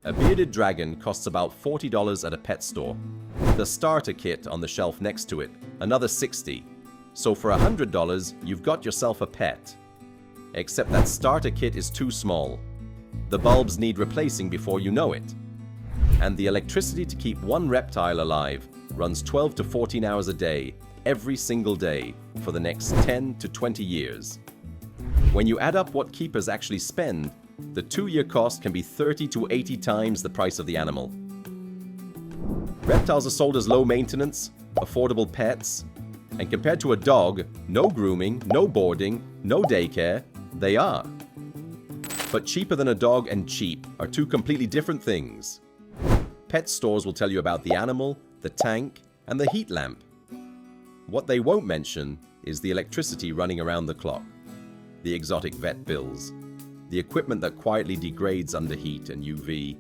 A bearded dragon costs about $40 at a pet store. The starter kit on the shelf next to it, another $60. So for $100, you've got yourself a pet. Except that starter kit is too small. The bulbs need replacing before you know it. And the electricity to keep one reptile alive runs 12 to 14 hours a day, every single day, for the next 10 to 20 years. When you add up what keepers actually spend, the 2-year cost can be 30 to 80 times the price of the animal. Reptiles are sold as low maintenance, affordable pets, and compared to a dog, no grooming, no boarding, no daycare, they are. But cheaper than a dog and cheap are two completely different things. Pet stores will tell you about the animal, the tank, and the heat lamp. What they won't mention is the electricity running around the clock, the exotic vet bills, the equipment that quietly degrades under heat and UV,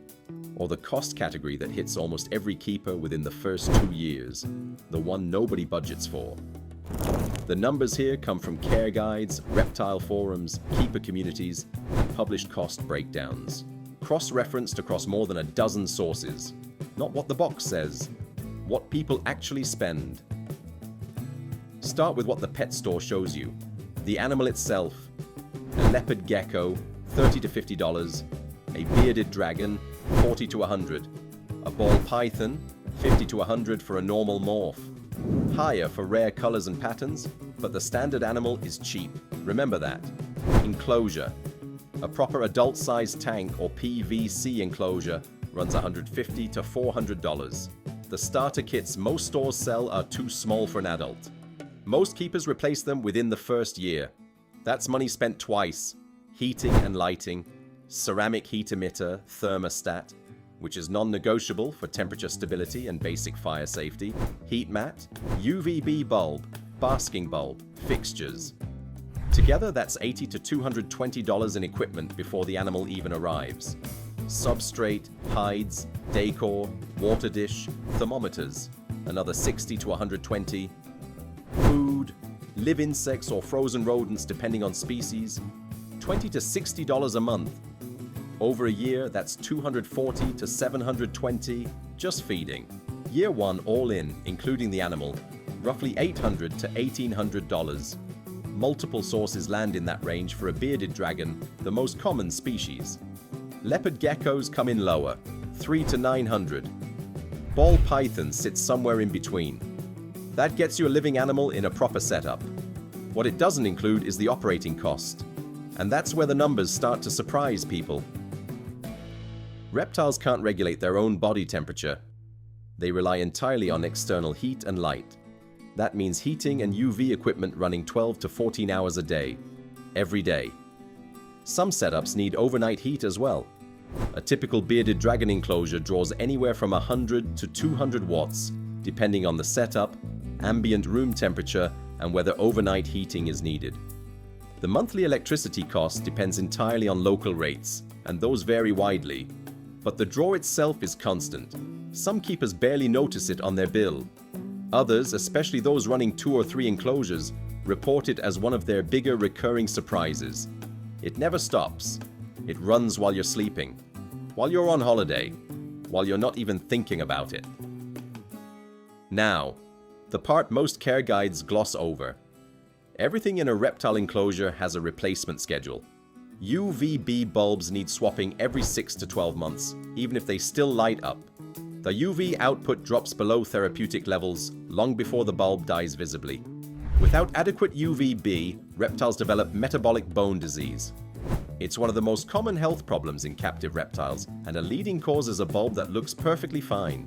or the cost category that hits almost every keeper within the first 2 years, the one nobody budgets for. The numbers here come from care guides, reptile forums, keeper communities, and published cost breakdowns, cross-referenced across more than a dozen sources. Not what the box says, what people actually spend. Start with what the pet store shows you. The animal itself, a leopard gecko, $30 to $50, a bearded dragon, $40 to $100, a ball python, $50 to $100 for a normal morph. Higher for rare colors and patterns, but the standard animal is cheap. Remember that. Enclosure. A proper adult-sized tank or PVC enclosure runs $150 to $400. The starter kits most stores sell are too small for an adult. Most keepers replace them within the first year. That's money spent twice. Heating and lighting, ceramic heat emitter, thermostat, which is non-negotiable for temperature stability and basic fire safety, heat mat, UVB bulb, basking bulb, fixtures. Together, that's $80 to $220 in equipment before the animal even arrives. Substrate, hides, decor, water dish, thermometers, another $60 to $120. Food, live insects or frozen rodents depending on species, $20 to $60 a month. Over a year, that's $240 to $720 just feeding. Year 1 all in, including the animal, roughly $800 to $1,800. Multiple sources land in that range for a bearded dragon, the most common species. Leopard geckos come in lower, $300 to $900. Ball python sits somewhere in between. That gets you a living animal in a proper setup. What it doesn't include is the operating cost. And that's where the numbers start to surprise people. Reptiles can't regulate their own body temperature. They rely entirely on external heat and light. That means heating and UV equipment running 12 to 14 hours a day, every day. Some setups need overnight heat as well. A typical bearded dragon enclosure draws anywhere from 100 to 200 watts, depending on the setup, ambient room temperature, and whether overnight heating is needed. The monthly electricity cost depends entirely on local rates, and those vary widely. But the draw itself is constant. Some keepers barely notice it on their bill. Others, especially those running 2 or 3 enclosures, report it as one of their bigger recurring surprises. It never stops. It runs while you're sleeping, while you're on holiday, while you're not even thinking about it. Now, the part most care guides gloss over. Everything in a reptile enclosure has a replacement schedule. UVB bulbs need swapping every 6 to 12 months, even if they still light up. The UV output drops below therapeutic levels long before the bulb dies visibly. Without adequate UVB, reptiles develop metabolic bone disease. It's one of the most common health problems in captive reptiles, and a leading cause is a bulb that looks perfectly fine.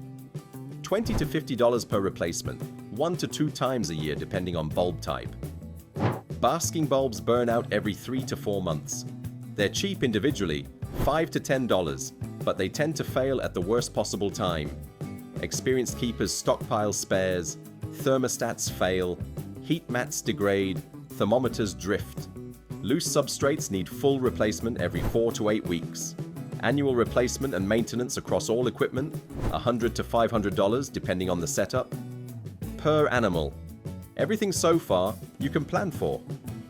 $20 to $50 per replacement, 1 to 2 times a year depending on bulb type. Basking bulbs burn out every 3 to 4 months. They're cheap individually, $5 to $10, but they tend to fail at the worst possible time. Experienced keepers stockpile spares, thermostats fail, heat mats degrade, thermometers drift. Loose substrates need full replacement every 4 to 8 weeks. Annual replacement and maintenance across all equipment, $100 to $500 depending on the setup. Per animal. Everything so far you can plan for.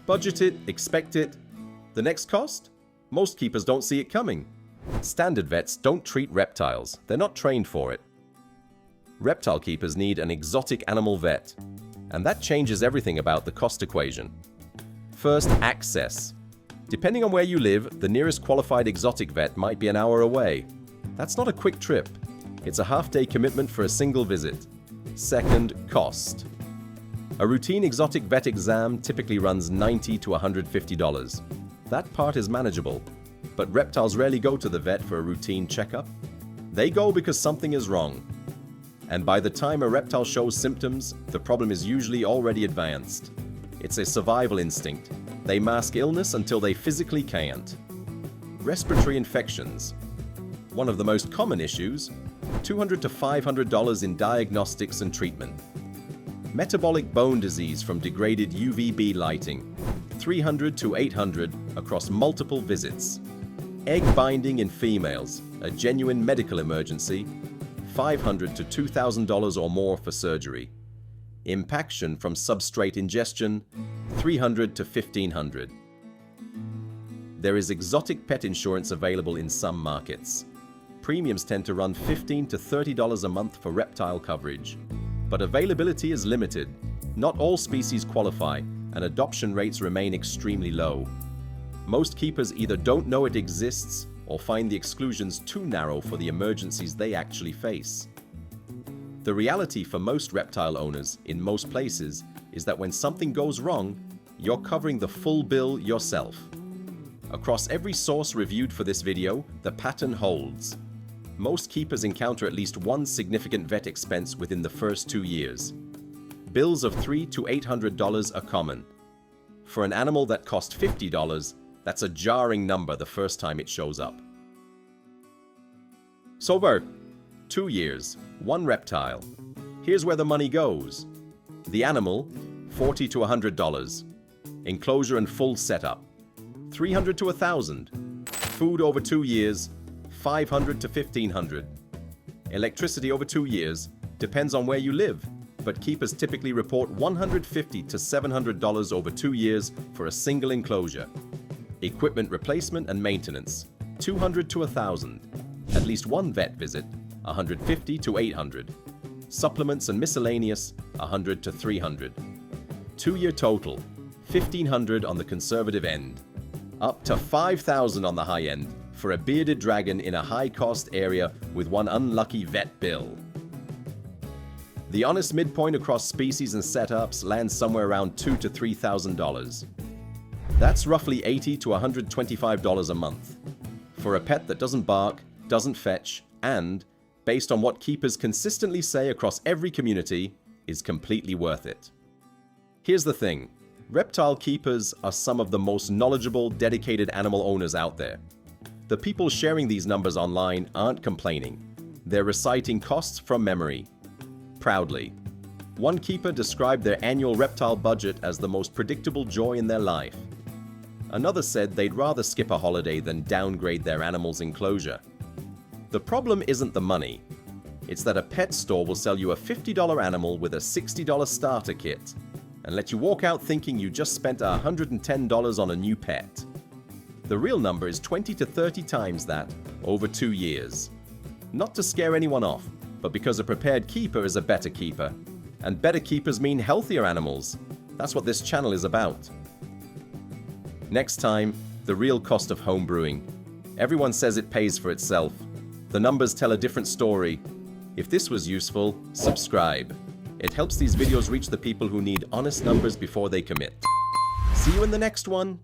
Budget it, expect it. The next cost? Most keepers don't see it coming. Standard vets don't treat reptiles. They're not trained for it. Reptile keepers need an exotic animal vet, and that changes everything about the cost equation. First, access. Depending on where you live, the nearest qualified exotic vet might be an hour away. That's not a quick trip. It's a half-day commitment for a single visit. Second, cost. A routine exotic vet exam typically runs $90 to $150. That part is manageable, but reptiles rarely go to the vet for a routine checkup. They go because something is wrong. And by the time a reptile shows symptoms, the problem is usually already advanced. It's a survival instinct. They mask illness until they physically can't. Respiratory infections. One of the most common issues, $200 to $500 in diagnostics and treatment. Metabolic bone disease from degraded UVB lighting, $300 to $800 across multiple visits. Egg binding in females, a genuine medical emergency, $500 to $2,000 or more for surgery. Impaction from substrate ingestion, $300 to $1,500. There is exotic pet insurance available in some markets. Premiums tend to run $15 to $30 a month for reptile coverage. But availability is limited. Not all species qualify, and adoption rates remain extremely low. Most keepers either don't know it exists or find the exclusions too narrow for the emergencies they actually face. The reality for most reptile owners in most places is that when something goes wrong, you're covering the full bill yourself. Across every source reviewed for this video, the pattern holds. Most keepers encounter at least one significant vet expense within the first 2 years. Bills of $300 to $800 are common. For an animal that cost $50, that's a jarring number the first time it shows up. So Bert, 2 years, 1 reptile. Here's where the money goes. The animal, $40 to $100. Enclosure and full setup, $300 to $1,000. Food over 2 years, $500 to $1,500. Electricity over 2 years, depends on where you live, but keepers typically report $150 to $700 over 2 years for a single enclosure. Equipment replacement and maintenance, $200 to $1,000. At least one vet visit, $150 to $800. Supplements and miscellaneous, $100 to $300. 2-year total, $1,500 on the conservative end. Up to $5,000 on the high end for a bearded dragon in a high-cost area with one unlucky vet bill. The honest midpoint across species and setups lands somewhere around $2,000 to $3,000. That's roughly $80 to $125 a month. For a pet that doesn't bark, doesn't fetch, and, based on what keepers consistently say across every community, is completely worth it. Here's the thing. Reptile keepers are some of the most knowledgeable, dedicated animal owners out there. The people sharing these numbers online aren't complaining. They're reciting costs from memory. Proudly. One keeper described their annual reptile budget as the most predictable joy in their life. Another said they'd rather skip a holiday than downgrade their animal's enclosure. The problem isn't the money. It's that a pet store will sell you a $50 animal with a $60 starter kit and let you walk out thinking you just spent $110 on a new pet. The real number is 20 to 30 times that over 2 years. Not to scare anyone off, but because a prepared keeper is a better keeper. And better keepers mean healthier animals. That's what this channel is about. Next time, the real cost of home brewing. Everyone says it pays for itself. The numbers tell a different story. If this was useful, subscribe. It helps these videos reach the people who need honest numbers before they commit. See you in the next one.